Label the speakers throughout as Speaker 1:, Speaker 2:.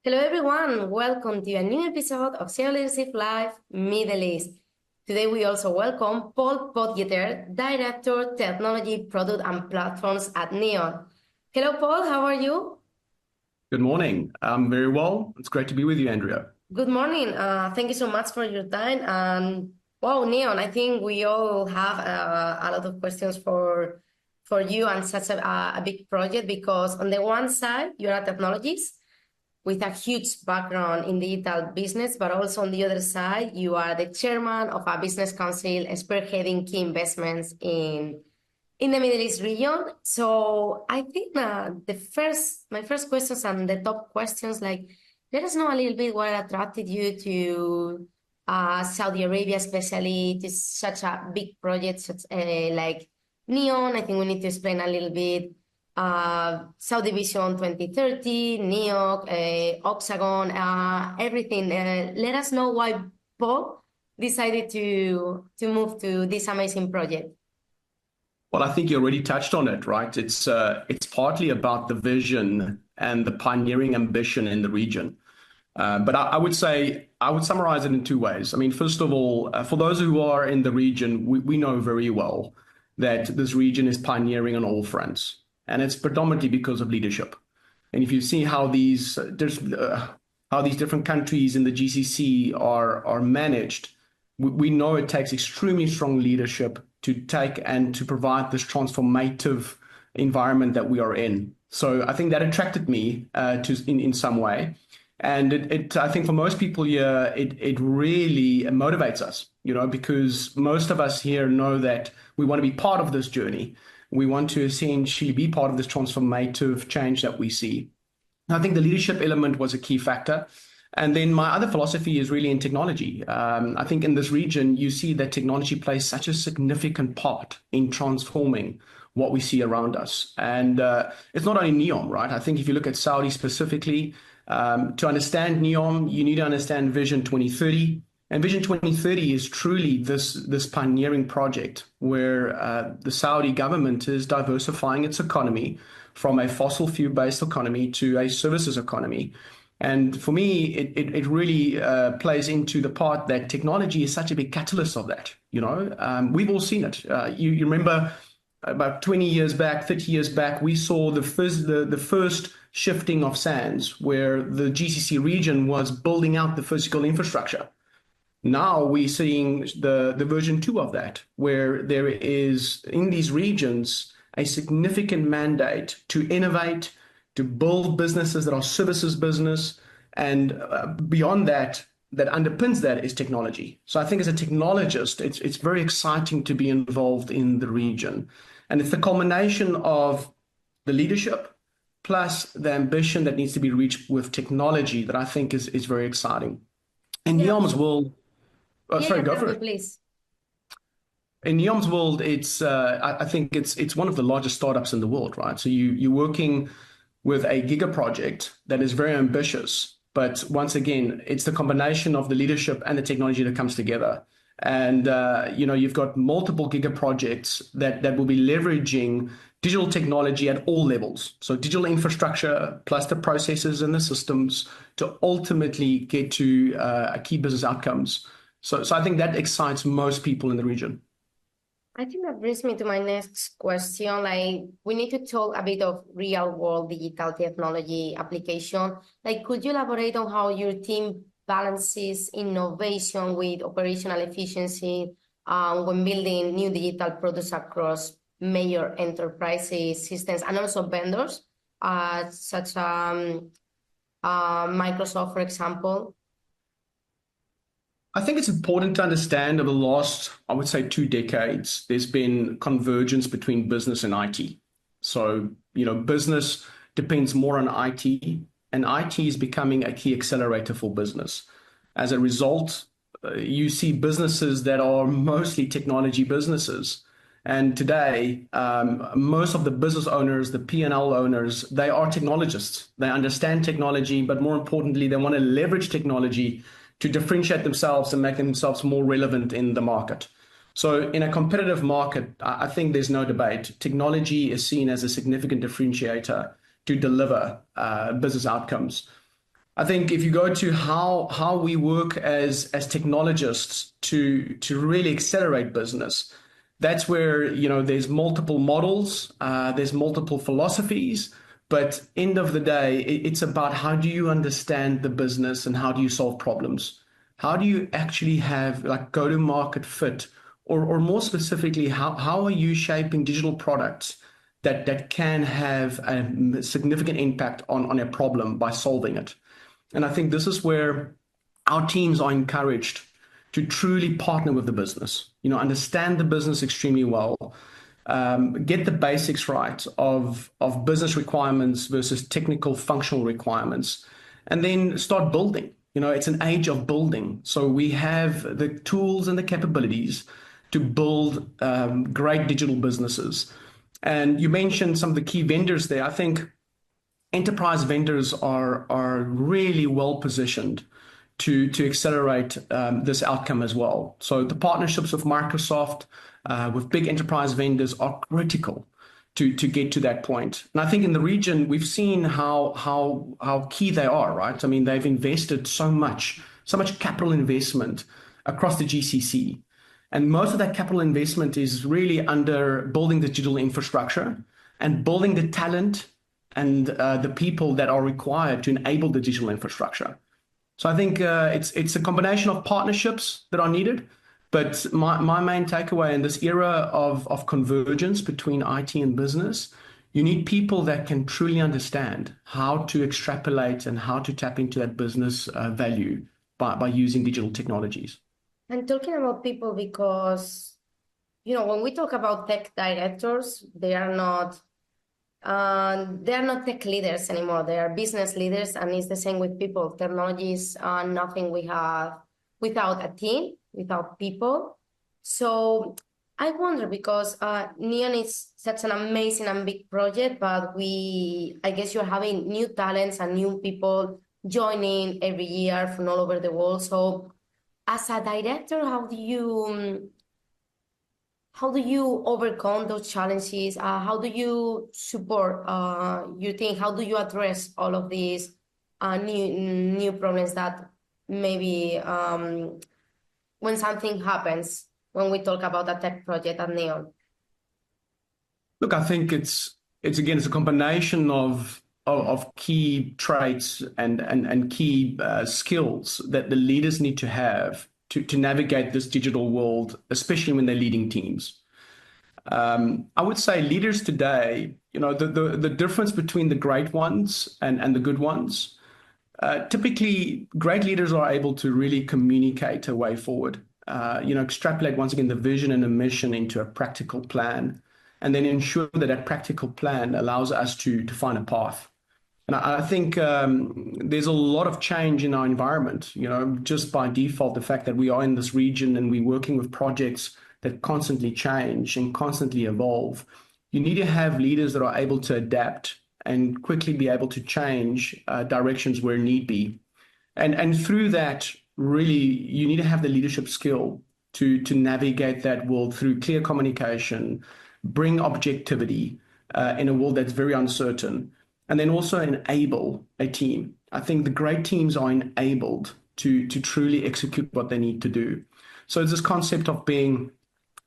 Speaker 1: Hello, everyone. Welcome to a new episode of CIO Leadership Live Middle East. Today, we also welcome Paul Potgieter, Director, Technology, Product, and Platforms at Neon. Hello, Paul. How are you?
Speaker 2: Good morning. I'm very well. It's great to be with you, Andrea.
Speaker 1: Good morning. Thank you so much for your time. And wow, Neon, I think we all have a lot of questions for you and such a big project because on the one side, you're a technologist with a huge background in digital business, but also on the other side, you are the chairman of a business council spearheading key investments in the Middle East region. So I think my first questions and the top questions, like, let us know a little bit what attracted you to Saudi Arabia, especially to such a big project like Neon. I think we need to explain a little bit Saudi Vision 2030, NEOC, Oxagon, everything. Let us know why Paul decided to move to this amazing project.
Speaker 2: Well, I think you already touched on it, right? It's partly about the vision and the pioneering ambition in the region. But I would say I would summarize it in two ways. I mean, first of all, for those who are in the region, we know very well that this region is pioneering on all fronts, and it's predominantly because of leadership. And if you see how these different countries in the GCC are managed, we know it takes extremely strong leadership to take and to provide this transformative environment that we are in. So I think that attracted me in some way. And I think for most people here, it really motivates us, because most of us here know that we want to be part of this journey. We want to essentially be part of this transformative change that we see. I think the leadership element was a key factor. And then my other philosophy is really in technology. I think in this region, you see that technology plays such a significant part in transforming what we see around us. And it's not only NEOM, right? I think if you look at Saudi specifically, to understand NEOM, you need to understand Vision 2030. And Vision 2030 is truly this pioneering project where the Saudi government is diversifying its economy from a fossil fuel-based economy to a services economy. And for me, it really plays into the part that technology is such a big catalyst of that. We've all seen it. You remember about 20 years back, 30 years back, we saw the first shifting of sands where the GCC region was building out the physical infrastructure. Now we're seeing the version 2 of that, where there is in these regions a significant mandate to innovate, to build businesses that are services business, and beyond that underpins that is technology. So I think as a technologist, it's very exciting to be involved in the region. And it's the culmination of the leadership plus the ambition that needs to be reached with technology that I think is very exciting. In NEOM's world, go for it.
Speaker 1: Please.
Speaker 2: In NEOM's world, I think it's one of the largest startups in the world, right? So you're working with a giga project that is very ambitious, but once again, it's the combination of the leadership and the technology that comes together. And you've got multiple giga projects that will be leveraging digital technology at all levels. So digital infrastructure plus the processes and the systems to ultimately get to key business outcomes. So I think that excites most people in the region.
Speaker 1: I think that brings me to my next question. Like, we need to talk a bit of real world digital technology application. Like, could you elaborate on how your team balances innovation with operational efficiency when building new digital products across major enterprises, systems, and also vendors, such Microsoft, for example?
Speaker 2: I think it's important to understand over the last, I would say, 2 decades, there's been convergence between business and IT. So, business depends more on IT, and IT is becoming a key accelerator for business. As a result, you see businesses that are mostly technology businesses. And today, most of the business owners, the P&L owners, they are technologists. They understand technology, but more importantly, they want to leverage technology to differentiate themselves and make themselves more relevant in the market. So in a competitive market, I think there's no debate. Technology is seen as a significant differentiator to deliver business outcomes. I think if you go to how we work as technologists to really accelerate business, that's where, there's multiple models, there's multiple philosophies, but end of the day, it's about how do you understand the business and how do you solve problems? How do you actually have like go-to-market fit, or more specifically, how are you shaping digital products that can have a significant impact on a problem by solving it? And I think this is where our teams are encouraged to truly partner with the business, understand the business extremely well, get the basics right of business requirements versus technical functional requirements, and then start building. It's an age of building. So we have the tools and the capabilities to build great digital businesses. And you mentioned some of the key vendors there. I think enterprise vendors are really well positioned to accelerate this outcome as well. So the partnerships with Microsoft, with big enterprise vendors are critical to get to that point. And I think in the region, we've seen how key they are, right? I mean, they've invested so much capital investment across the GCC. And most of that capital investment is really under building the digital infrastructure and building the talent and the people that are required to enable the digital infrastructure. So I think it's a combination of partnerships that are needed. But my main takeaway in this era of convergence between IT and business, you need people that can truly understand how to extrapolate and how to tap into that business value by using digital technologies.
Speaker 1: And talking about people, because, when we talk about tech directors, they are not tech leaders anymore. They are business leaders, and it's the same with people. Technologies are nothing we have without a team, without people. So I wonder, because Neon is such an amazing and big project, but I guess you're having new talents and new people joining every year from all over the world. So as a director, how do you overcome those challenges? How do you support your team? How do you address all of these new problems that maybe when something happens when we talk about a tech project at Neon?
Speaker 2: Look, I think it's a combination of key traits and key skills that the leaders need to have to navigate this digital world, especially when they're leading teams. I would say leaders today, the difference between the great ones and the good ones, typically great leaders are able to really communicate a way forward, extrapolate once again the vision and the mission into a practical plan, and then ensure that that practical plan allows us to find a path. And I think there's a lot of change in our environment, just by default, the fact that we are in this region and we're working with projects that constantly change and constantly evolve. You need to have leaders that are able to adapt and quickly be able to change directions where need be. And through that, really, you need to have the leadership skill to navigate that world through clear communication, bring objectivity in a world that's very uncertain, and then also enable a team. I think the great teams are enabled to truly execute what they need to do. So it's this concept of being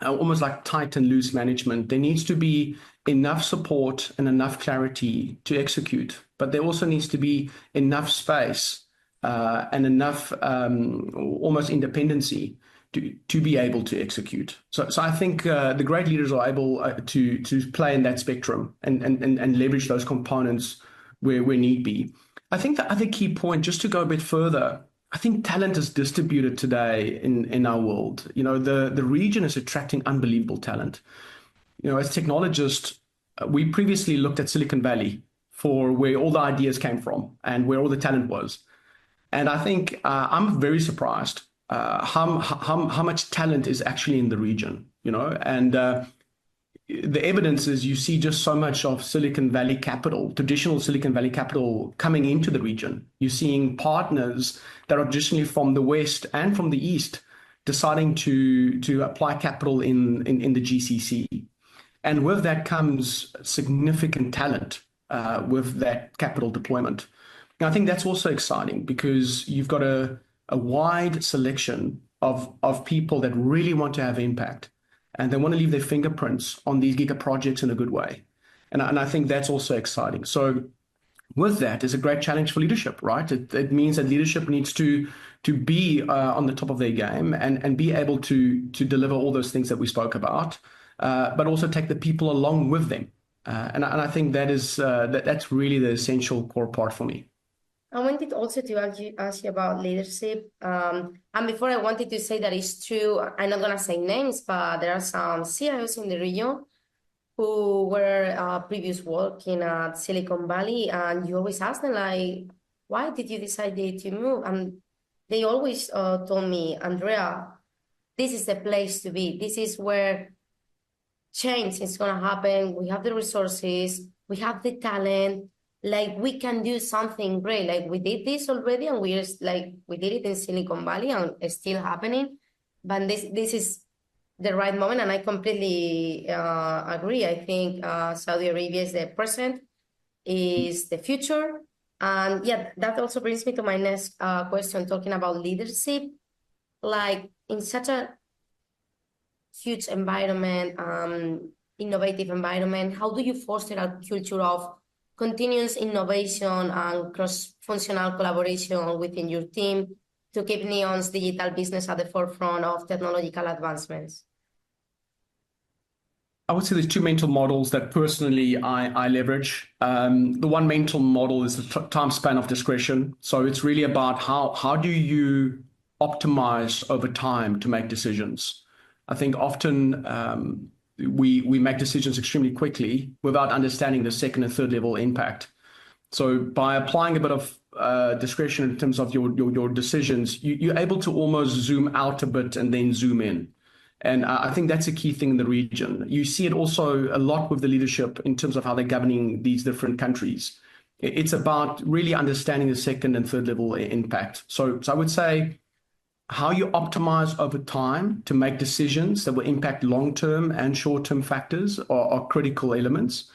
Speaker 2: almost like tight and loose management. There needs to be enough support and enough clarity to execute, but there also needs to be enough space and enough almost independency to be able to execute. So I think the great leaders are able to play in that spectrum and leverage those components where need be. I think the other key point, just to go a bit further, I think talent is distributed today in our world. The region is attracting unbelievable talent. As technologists, we previously looked at Silicon Valley for where all the ideas came from and where all the talent was. And I think I'm very surprised how much talent is actually in the region, and the evidence is you see just so much of Silicon Valley capital, traditional Silicon Valley capital coming into the region. You're seeing partners that are traditionally from the West and from the East deciding to apply capital in the GCC. And with that comes significant talent with that capital deployment. And I think that's also exciting because you've got a wide selection of people that really want to have impact and they want to leave their fingerprints on these giga projects in a good way. And I think that's also exciting. So with that is a great challenge for leadership, right? It means that leadership needs to be on the top of their game and be able to deliver all those things that we spoke about, but also take the people along with them. And I think that's really the essential core part for me.
Speaker 1: I wanted also to ask you about leadership. And before I wanted to say that it's true, I'm not going to say names, but there are some CIOs in the region who were previous working at Silicon Valley, and you always ask them like, why did you decide to move? And they always told me, Andrea, this is the place to be. This is where change is going to happen. We have the resources, we have the talent, like we can do something great. Like we did this already, and we did it in Silicon Valley, and it's still happening. But this is the right moment, and I completely agree. I think Saudi Arabia is the present, is the future. And yeah, that also brings me to my next question, talking about leadership. Like in such a huge environment, innovative environment, how do you foster a culture of continuous innovation and cross-functional collaboration within your team to keep Neon's digital business at the forefront of technological advancements?
Speaker 2: I would say there's two mental models that personally I leverage. The one mental model is the time span of discretion. So it's really about how do you optimize over time to make decisions. I think often we make decisions extremely quickly without understanding the second and third level impact. So by applying a bit of discretion in terms of your decisions, you're able to almost zoom out a bit and then zoom in. And I think that's a key thing in the region. You see it also a lot with the leadership in terms of how they're governing these different countries. It's about really understanding the second and third level impact. So I would say how you optimize over time to make decisions that will impact long-term and short-term factors are critical elements.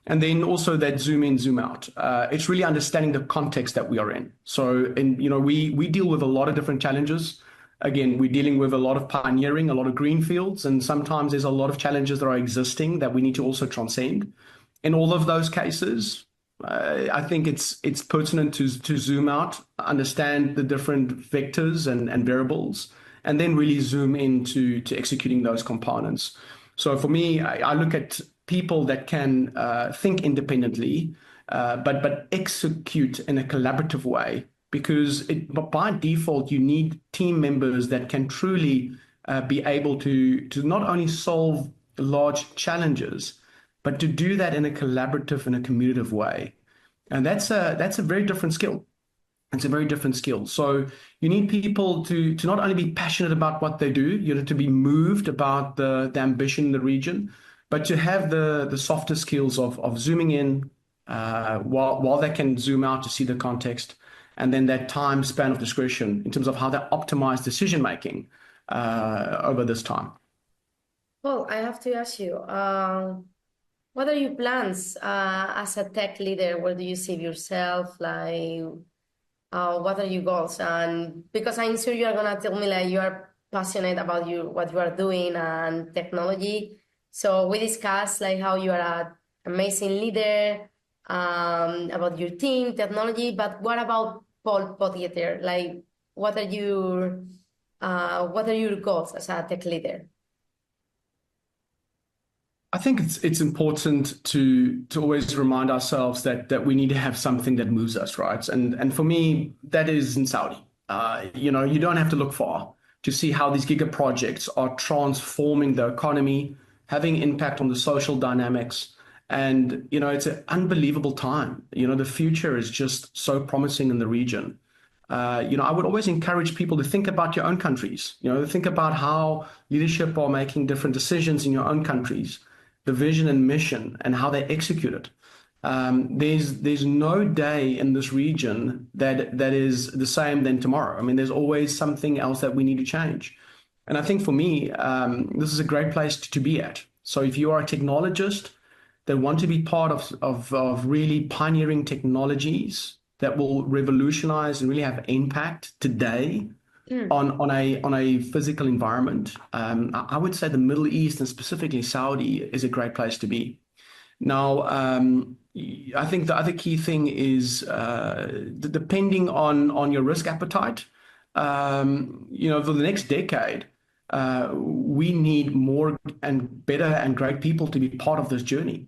Speaker 2: And then also that zoom in, zoom out. It's really understanding the context that we are in. So, we deal with a lot of different challenges. Again, we're dealing with a lot of pioneering, a lot of greenfields, and sometimes there's a lot of challenges that are existing that we need to also transcend. In all of those cases, I think it's pertinent to zoom out, understand the different vectors and variables, and then really zoom into executing those components. So for me, I look at people that can think independently, but execute in a collaborative way. Because by default, you need team members that can truly be able to not only solve large challenges, but to do that in a collaborative and a communicative way. And that's a very different skill. It's a very different skill. So you need people to not only be passionate about what they do, to be moved about the ambition in the region, but to have the softer skills of zooming in while they can zoom out to see the context, and then that time span of discretion in terms of how they optimize decision making over this time.
Speaker 1: Well, I have to ask you, what are your plans as a tech leader? Where do you see yourself? Like, what are your goals? And because I'm sure you are gonna tell me like you are passionate about what you are doing and technology. So we discussed like how you are an amazing leader, about your team, technology. But what about Potgieter? Like, what are your goals as a tech leader?
Speaker 2: I think it's important to always remind ourselves that we need to have something that moves us, right? And for me, that is in Saudi. You don't have to look far to see how these giga projects are transforming the economy, having impact on the social dynamics. And, it's an unbelievable time. The future is just so promising in the region. I would always encourage people to think about your own countries, think about how leadership are making different decisions in your own countries, the vision and mission and how they execute it. There's no day in this region that is the same than tomorrow. I mean, there's always something else that we need to change. And I think for me, this is a great place to be at. So if you are a technologist that want to be part of really pioneering technologies that will revolutionize and really have impact today on a physical environment, I would say the Middle East and specifically Saudi is a great place to be. Now, I think the other key thing is depending on your risk appetite, for the next decade, we need more and better and great people to be part of this journey.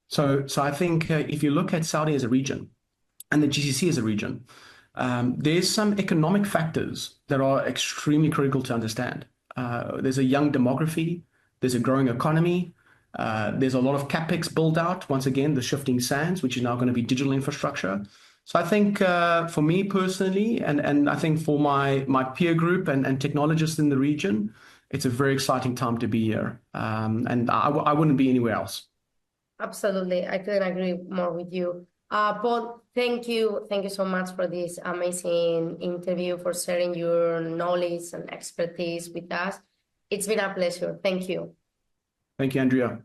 Speaker 2: So I think if you look at Saudi as a region and the GCC as a region, there's some economic factors that are extremely critical to understand. There's a young demography, there's a growing economy, there's a lot of capex build out. Once again, the shifting sands, which is now going to be digital infrastructure. So I think for me personally, and I think for my peer group and technologists in the region, it's a very exciting time to be here. And I wouldn't be anywhere else.
Speaker 1: Absolutely. I couldn't agree more with you. Paul, thank you. Thank you so much for this amazing interview, for sharing your knowledge and expertise with us. It's been a pleasure. Thank you.
Speaker 2: Thank you, Andrea.